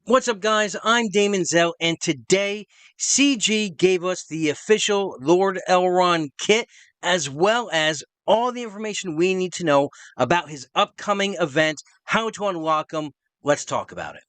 What's up, guys? I'm Daemonxel, and today CG gave us the official Lord Elrond kit, as well as all the information we need to know about his upcoming event, how to unlock him. Let's talk about it.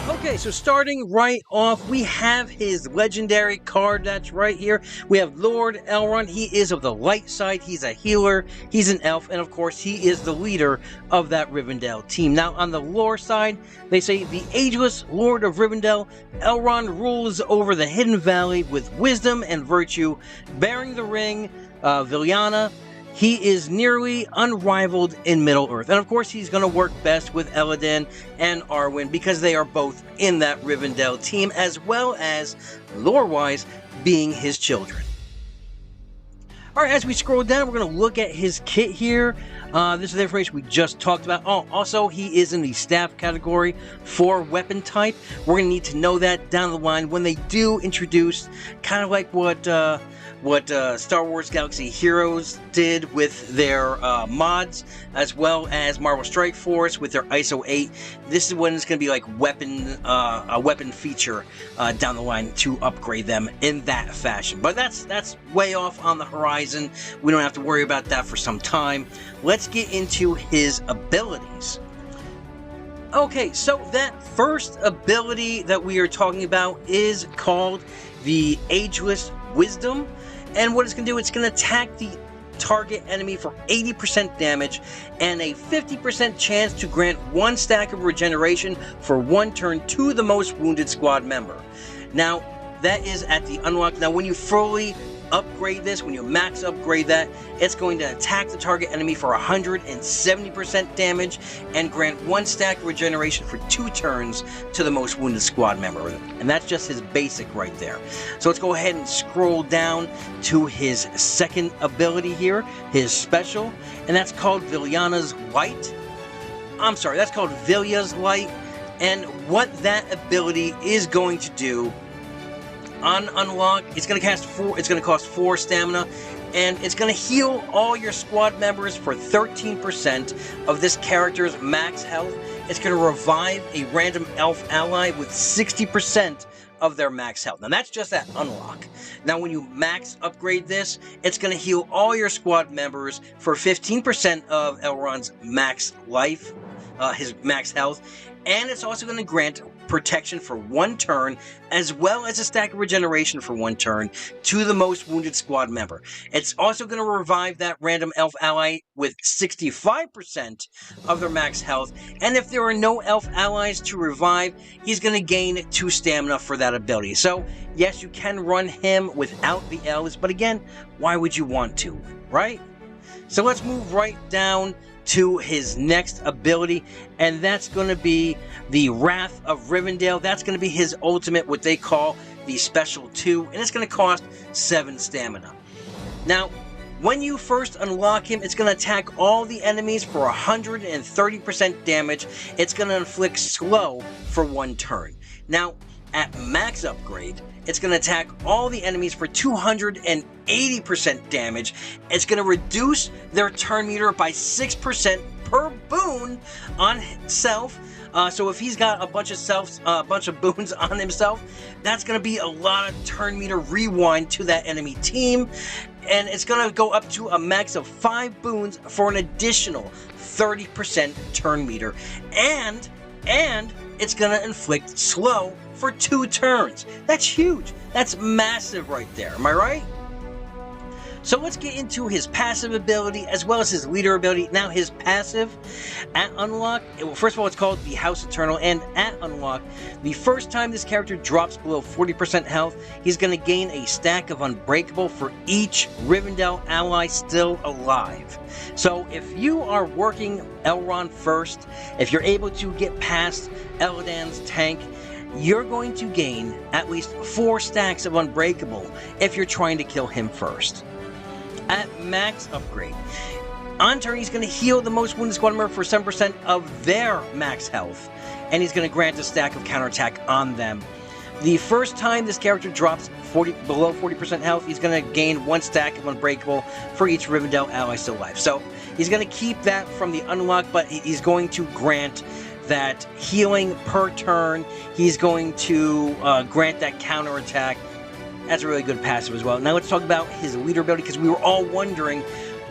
Okay, so starting right off, we have his legendary card that's right here. We have Lord Elrond. He is of the light side. He's a healer. He's an elf. And of course, he is the leader of that Rivendell team. Now, on the lore side, they say the ageless Lord of Rivendell, Elrond rules over the Hidden Valley with wisdom and virtue, bearing the ring, Viliana. He is nearly unrivaled in Middle-earth. And of course, he's going to work best with Elladan and Arwen because they are both in that Rivendell team, as well as, lore-wise, being his children. Alright, as we scroll down, we're going to look at his kit here. This is the information we just talked about. Oh, also, he is in the staff category for weapon type. We're going to need to know that down the line when they do introduce, kind of like what Star Wars Galaxy Heroes did with their mods, as well as Marvel Strike Force with their ISO 8. This is when it's going to be like a weapon feature down the line to upgrade them in that fashion. But that's way off on the horizon. We don't have to worry about that for some time. Let's get into his abilities. Okay, so that first ability that we are talking about is called the Ageless Wisdom. And what it's going to do, it's going to attack the target enemy for 80% damage and a 50% chance to grant 1 stack of regeneration for 1 turn to the most wounded squad member. Now, that is at the unlock. Now, when you fully upgrade this, when you max upgrade that, it's going to attack the target enemy for 170% damage and grant 1 stack of regeneration for 2 turns to the most wounded squad member. And that's just his basic right there. So let's go ahead and scroll down to his second ability here, his special, and that's called Viliana's Light. I'm sorry, that's called Vilya's Light. And what that ability is going to do on unlock, it's going to cost 4 stamina, and it's going to heal all your squad members for 13% of this character's max health. It's going to revive a random elf ally with 60% of their max health. Now that's just at unlock. Now when you max upgrade this, it's going to heal all your squad members for 15% of Elrond's max life, his max health, and it's also going to grant protection for 1 turn, as well as a stack of regeneration for 1 turn to the most wounded squad member. It's also going to revive that random elf ally with 65% of their max health, and if there are no elf allies to revive, he's going to gain 2 stamina for that ability. So, yes, you can run him without the elves, but again, why would you want to, right? So let's move right down to his next ability, and that's going to be the Wrath of Rivendell. That's going to be his ultimate, what they call the Special 2, and it's going to cost 7 stamina. Now, when you first unlock him, it's going to attack all the enemies for 130% damage. It's going to inflict slow for 1 turn. Now, at max upgrade, it's going to attack all the enemies for 280% damage. It's going to reduce their turn meter by 6% per boon on himself. So if he's got a bunch of boons on himself, that's going to be a lot of turn meter rewind to that enemy team. And it's going to go up to a max of 5 boons for an additional 30% turn meter. And it's going to inflict slow for 2 turns. That's huge. That's massive right there. Am I right? So let's get into his passive ability as well as his leader ability. Now his passive at unlock, first of all, it's called the House Eternal, and at unlock, the first time this character drops below 40% health, he's going to gain a stack of Unbreakable for each Rivendell ally still alive. So if you are working Elrond first, if you're able to get past Elladan's tank, you're going to gain at least 4 stacks of Unbreakable if you're trying to kill him first. At max upgrade, on turn he's going to heal the most wounded squad member for 7% of their max health, and he's going to grant a stack of counterattack on them. The first time this character drops below 40% health, he's going to gain 1 stack of Unbreakable for each Rivendell ally still alive. So he's going to keep that from the unlock, but he's going to grant that healing per turn. He's going to grant that counterattack. That's a really good passive as well. Now let's talk about his leader ability, because we were all wondering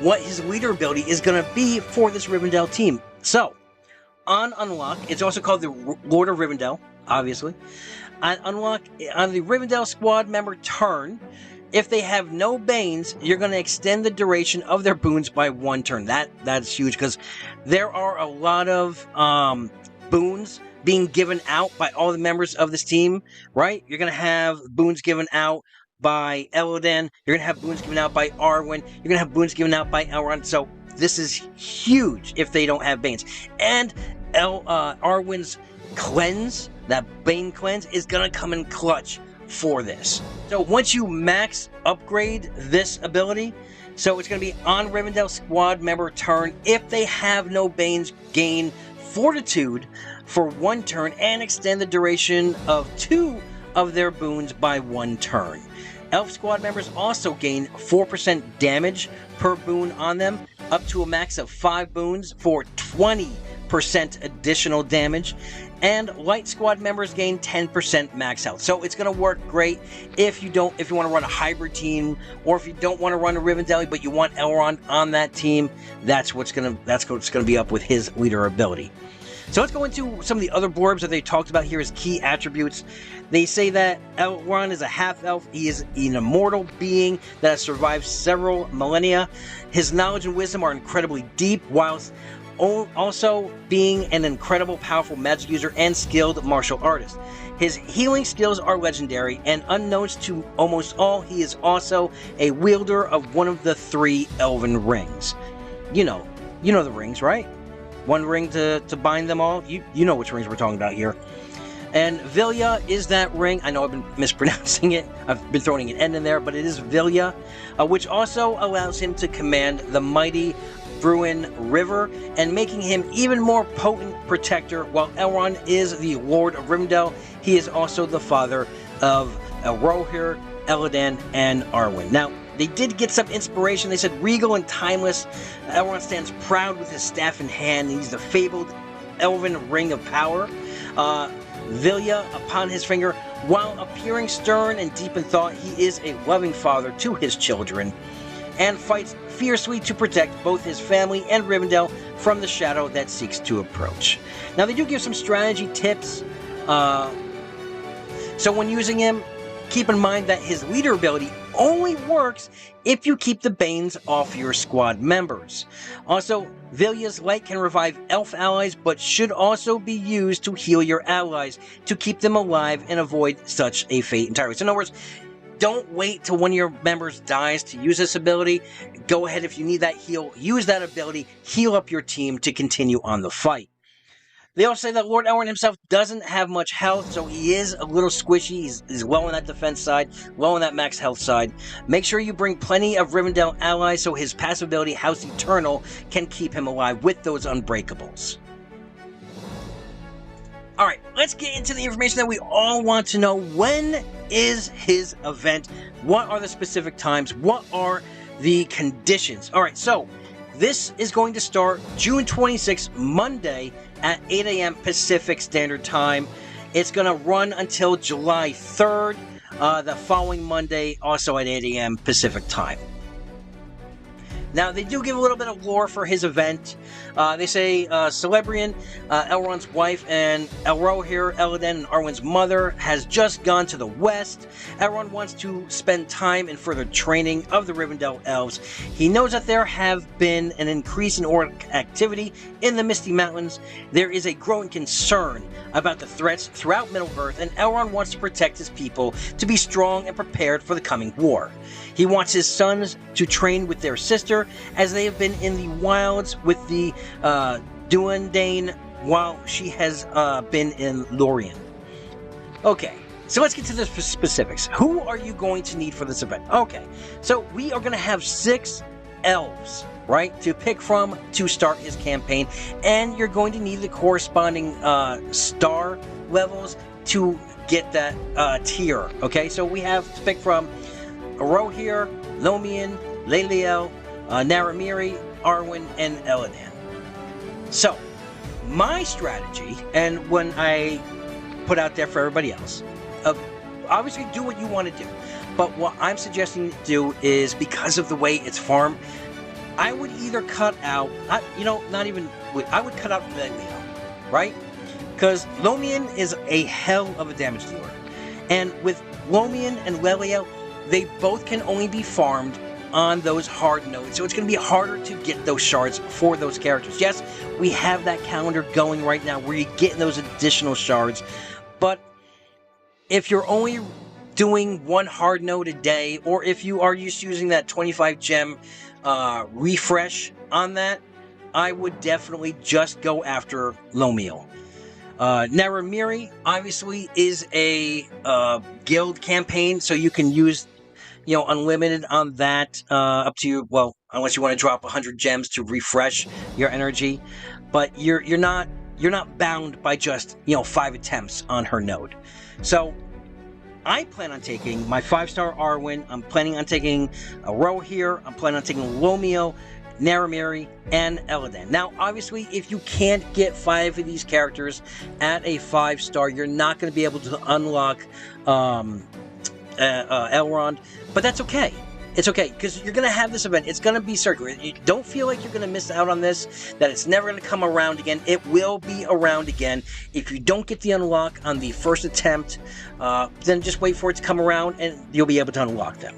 what his leader ability is going to be for this Rivendell team. So, on unlock, it's also called the Lord of Rivendell, obviously. On unlock, on the Rivendell squad member turn, if they have no Banes, you're going to extend the duration of their boons by 1 turn. That's huge, because there are a lot of boons being given out by all the members of this team, right? You're going to have boons given out by Elrond. You're going to have boons given out by Arwen. You're going to have boons given out by Elrond. So this is huge if they don't have Banes. And Arwen's cleanse, that Bane cleanse, is going to come in clutch for this. So once you max upgrade this ability, so it's going to be on Rivendell squad member turn, if they have no Banes, gain Fortitude for 1 turn and extend the duration of 2 of their boons by 1 turn. Elf squad members also gain 4% damage per boon on them, up to a max of 5 boons for 20% additional damage. And light squad members gain 10% max health. So it's going to work great if you want to run a hybrid team, or if you don't want to run a Rivendell but you want Elrond on that team. That's what's going to be up with his leader ability. So let's go into some of the other blurbs that they talked about here as key attributes. They say that Elrond is a half-elf. He is an immortal being that has survived several millennia. His knowledge and wisdom are incredibly deep, whilst also being an incredible, powerful magic user and skilled martial artist. His healing skills are legendary, and unknowns to almost all, he is also a wielder of one of the 3 elven rings. You know the rings, right? 1 ring to bind them all. You know which rings we're talking about here. And Vilya is that ring. I know I've been mispronouncing it. I've been throwing an N in there, but it is Vilya, which also allows him to command the mighty Bruin River, and making him even more potent protector. While Elrond is the Lord of Rivendell, he is also the father of Elrohir, Elladan, and Arwen. Now, they did get some inspiration. They said, regal and timeless, Elrond stands proud with his staff in hand. He's the fabled elven ring of power. Vilya upon his finger, while appearing stern and deep in thought, he is a loving father to his children, and fights fiercely to protect both his family and Rivendell from the shadow that seeks to approach. Now, they do give some strategy tips. So when using him, keep in mind that his leader ability only works if you keep the Banes off your squad members. Also, Vilya's light can revive elf allies, but should also be used to heal your allies to keep them alive and avoid such a fate entirely. So in other words, don't wait till one of your members dies to use this ability. Go ahead, if you need that heal, use that ability, heal up your team to continue on the fight. They also say that Lord Elrond himself doesn't have much health, so he is a little squishy. He's low on that defense side, low on that max health side. Make sure you bring plenty of Rivendell allies so his passive ability, House Eternal, can keep him alive with those unbreakables. Alright, let's get into the information that we all want to know. When is his event? What are the specific times? What are the conditions? Alright, so this is going to start June 26th, Monday at 8 a.m. Pacific Standard Time. It's going to run until July 3rd, the following Monday, also at 8 a.m. Pacific Time. Now, they do give a little bit of lore for his event. They say Celebrian, Elrond's wife, and Elrohir, Elladan, and Arwen's mother has just gone to the west. Elrond wants to spend time in further training of the Rivendell Elves. He knows that there have been an increase in orc activity in the Misty Mountains. There is a growing concern about the threats throughout Middle-earth, and Elrond wants to protect his people to be strong and prepared for the coming war. He wants his sons to train with their sister, as they have been in the wilds with the Duandane, while she has been in Lorien. Okay, so let's get to the specifics. Who are you going to need for this event? Okay, so we are going to have 6 elves, right, to pick from to start his campaign, and you're going to need the corresponding star levels to get that tier. Okay, so we have to pick from Arohir, Lomian, Leliel, Naramiri, Arwen, and Elladan. So, my strategy, and when I put out there for everybody else, obviously do what you want to do. But what I'm suggesting to do is, because of the way it's farmed, I would either cut out, I would cut out Leliel, right? Because Lomian is a hell of a damage dealer. And with Lomian and Leliel, they both can only be farmed on those hard nodes. So it's going to be harder to get those shards for those characters. Yes, we have that calendar going right now where you're getting those additional shards. But if you're only doing one hard node a day, or if you are just using that 25 gem refresh on that, I would definitely just go after Lomiel. Naramiri obviously is a guild campaign, so you can use, unlimited on that, up to you. Well, unless you want to drop 100 gems to refresh your energy, but you're not bound by just 5 attempts on her node. So I plan on taking my 5-star Arwen. I'm planning on taking Arohir. I'm planning on taking Lomiel, Naramiri, and Elladan. Now, obviously, if you can't get 5 of these characters at a 5-star, you're not going to be able to unlock Elrond, but that's okay. It's okay, because you're going to have this event. It's going to be circular. You don't feel like you're going to miss out on this, that it's never going to come around again. It will be around again. If you don't get the unlock on the first attempt, then just wait for it to come around, and you'll be able to unlock them.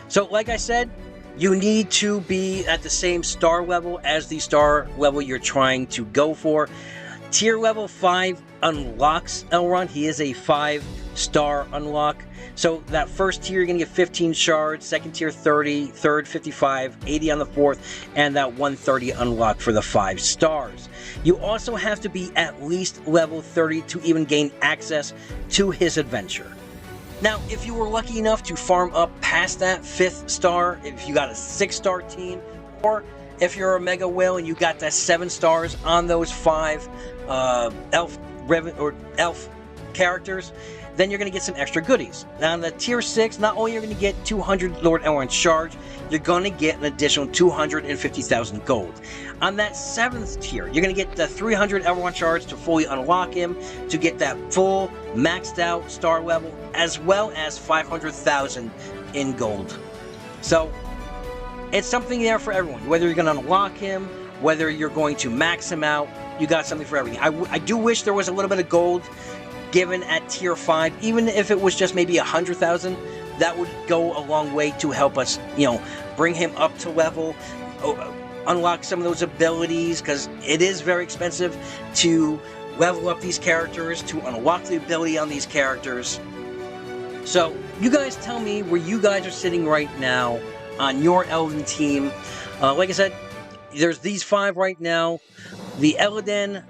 So, like I said, you need to be at the same star level as the star level you're trying to go for. Tier level 5 unlocks Elrond. He is a 5-star unlock. So that first tier, you're going to get 15 shards, second tier 30, third 55, 80 on the fourth, and that 130 unlock for the 5 stars. You also have to be at least level 30 to even gain access to his adventure. Now, if you were lucky enough to farm up past that 5th star, if you got a 6-star team, or if you're a mega whale and you got that 7 stars on those 5 elf characters, then you're going to get some extra goodies. Now, on the tier 6, not only are you going to get 200 Lord Elrond shards, you're going to get an additional 250,000 gold. On that 7th tier, you're going to get the 300 Elrond shards to fully unlock him, to get that full maxed out star level, as well as 500,000 in gold. So, it's something there for everyone. Whether you're going to unlock him, whether you're going to max him out, you got something for everything. I do wish there was a little bit of gold given at tier 5, even if it was just maybe 100,000, that would go a long way to help us, bring him up to level, unlock some of those abilities, because it is very expensive to level up these characters, to unlock the ability on these characters. So, you guys tell me where you guys are sitting right now on your Elven team. Like I said, there's these 5 right now. The Elladan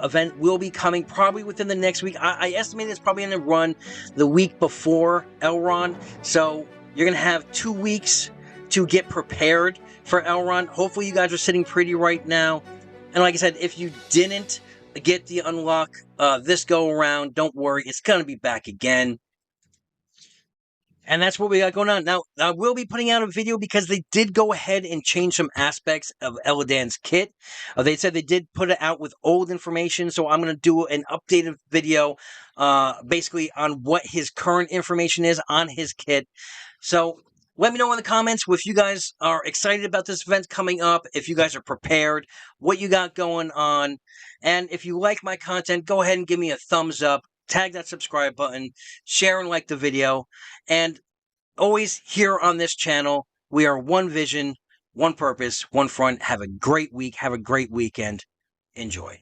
event will be coming probably within the next week. I estimate it's probably going to run the week before Elrond. So you're going to have 2 weeks to get prepared for Elrond. Hopefully you guys are sitting pretty right now. And like I said, if you didn't get the unlock this go around, don't worry. It's going to be back again. And that's what we got going on. Now, I will be putting out a video because they did go ahead and change some aspects of Elladan's kit. They said they did put it out with old information, so I'm going to do an updated video basically on what his current information is on his kit. So let me know in the comments if you guys are excited about this event coming up, if you guys are prepared, what you got going on. And if you like my content, go ahead and give me a thumbs up. Tag that subscribe button, share and like the video, and always here on this channel, we are one vision, one purpose, one front. Have a great week, have a great weekend. Enjoy.